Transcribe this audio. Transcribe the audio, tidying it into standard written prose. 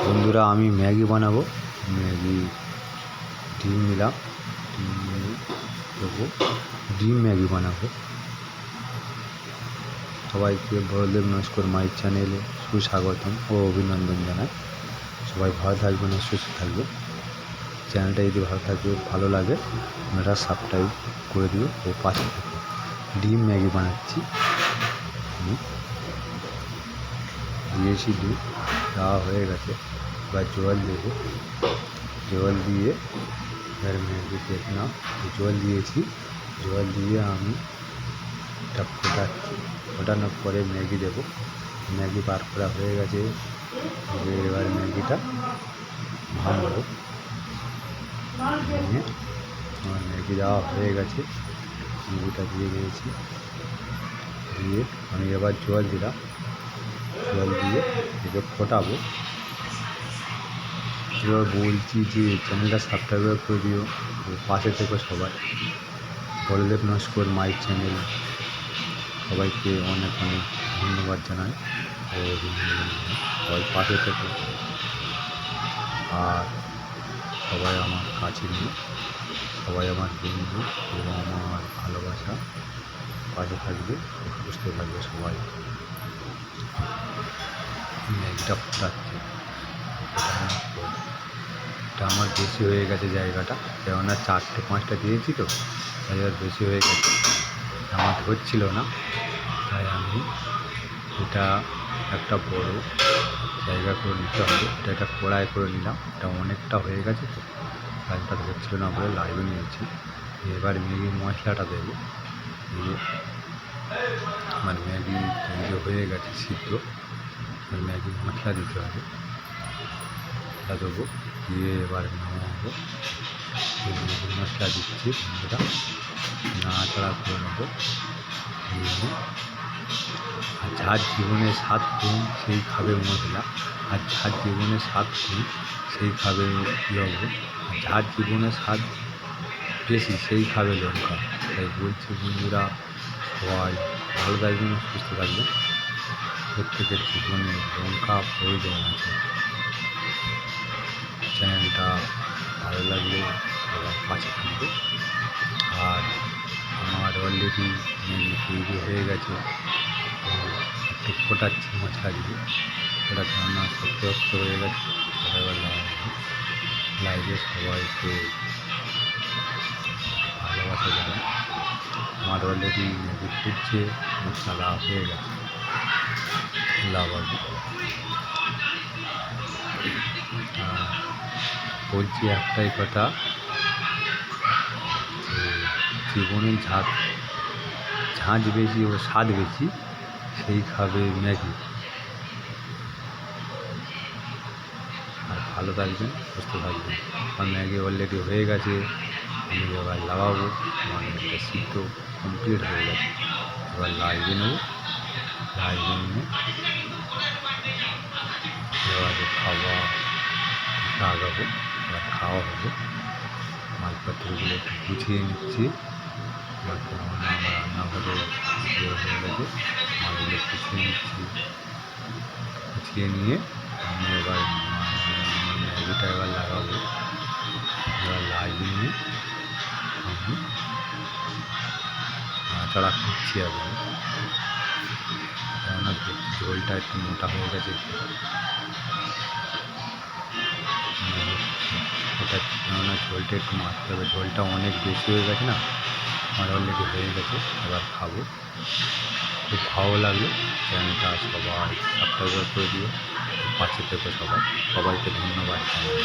বন্ধুরা, আমি ম্যাগি বানাবো। ম্যাগি ডিম নিলাম, ডিম নিয়ে দেবো, ডিম ম্যাগি বানাবো। সবাইকে বড়দেব নস্কর মাই চ্যানেলে সুস্বাগতম ও অভিনন্দন জানাই। সবাই ভালো থাকবেন ও সুস্থ থাকবেন। চ্যানেলটা যদি ভালো লাগে আপনারা সাবস্ক্রাইব করে দিও ও পাশে থাকবে। ডিম ম্যাগি বানাচ্ছি। দিয়েছি ডিম, দেওয়া হয়ে গেছে। এবার জল দেবো, জল দিয়ে এবার ম্যাগি দেখলাম জল দিয়েছি। জল দিয়ে আমি এটা ফোটাচ্ছি। ফোটানোর পরে ম্যাগি দেবো। ম্যাগি বার করা হয়ে গেছে। এবার ম্যাগিটা ভাঙবো। নিয়ে আমার ম্যাগি দেওয়া হয়ে গেছে। ম্যাগিটা দিয়ে দিয়েছি। দিয়ে আমি এবার জল দিলাম। জল দিয়ে একে ফোটাবো। এবার বলছি যে চ্যানেলটা সাবস্ক্রাইব করে দিও ও পাশে থেকে সবাই। বড়দেব নস্কর মাই চ্যানেল সবাইকে অনেক অনেক ধন্যবাদ জানাই ও সবাই পাশে থেকে। আর সবাই আমার কাছে নিয়ে, সবাই আমার বন্ধু এবং আমার ভালোবাসা, পাশে থাকবে, সুস্থ থাকবে সবাই। ম্যাগিটা ফোটাচ্ছি। এটা আমার বেশি হয়ে গেছে জায়গাটা, কেননা 4-5টা দিয়েছি তো, তাই আর বেশি হয়ে গেছে। আমার ধরছিল না, তাই আমি এটা একটা বড় জায়গা করে নিতে হবে। এটা একটা কড়াই করে নিলাম। এটা অনেকটা হয়ে গেছে তো, কাজটা ধরছিল না বলে লাইভে নিয়েছি। এবার ম্যাগি মশলাটা দেবো। দিয়ে আমার ম্যাগি তৈরি হয়ে গেছে সিদ্ধ। ম্যাগি মশলা দিতে হবে, এটা দেবো। দিয়ে এবার নামাবো। ম্যাগি মশলা দিচ্ছি, বন্ধুরা নাড়াচাড়া করে নেবো। আর যার জীবনে স্বাদ কম সেই খাবে মশলা, আর যার জীবনে স্বাদ কম সেই খাবে লবণ, আর যার জীবনে স্বাদ বেশি সেই খাবে লঙ্কা। তাই বলছি বন্ধুরা, সবাই ভালো থাকবেন, সুস্থ থাকবেন। প্রত্যেকের জীবনে লঙ্কা প্রয়োজন আছে। চ্যানেলটা ভালো লাগলে সবাই পাশে থাকবে। আর আমার অলরেডি তৈরি হয়ে গেছে। একটু ফোটাচ্ছি মশলা দিয়ে। ওটা রান্না শক্ত শক্ত হয়ে গেছে। এবার লাইভে সবাইকে ভালোবাসা জানাই। আমার অলরেডি ম্যাগি ফুটছে, মশলা দেওয়া হয়ে গেছে। লাভাবো। বলছি একটাই কথা, যে জীবনে ঝাঁঝ বেশি ও স্বাদ বেশি সেই খাবে ম্যাগি। আর ভালো থাকবেন, সুস্থ থাকবেন। আমার ম্যাগি অলরেডি হয়ে গেছে। আমি এবার লাগাবো। আমার ম্যাগিটা সিদ্ধ কমপ্লিট হয়ে গেছে। এবার লাইভে নেব। লাইভে নিয়ে এবারে লাগাবো। এবার খাওয়া হবে। মালপত্রগুলো একটু গুছিয়ে নিচ্ছি। আমার রান্নাঘরে হয়ে গেছে। মালগুলো গুছিয়ে নিচ্ছি। গুছিয়ে নিয়ে আমি এবার ম্যাগিটা এবার লাগাবো। এবার লাগিয়ে আমি নাড়াচাড়া করছি এখন, কেননা ঝোলটা একটু মোটা হয়ে গেছে। ওটা কেননা ঝোলটা একটু মারতে হবে, ঝোলটা অনেক বেশি হয়ে গেছে না। আমার অলরেডি হয়ে গেছে। এবার খাবো। খুব ভালো লাগলো। চ্যানেলটা সবাই সাবস্ক্রাইব করে দিও, পাশে থেকে সবাইকে ধন্যবাদ জানাই।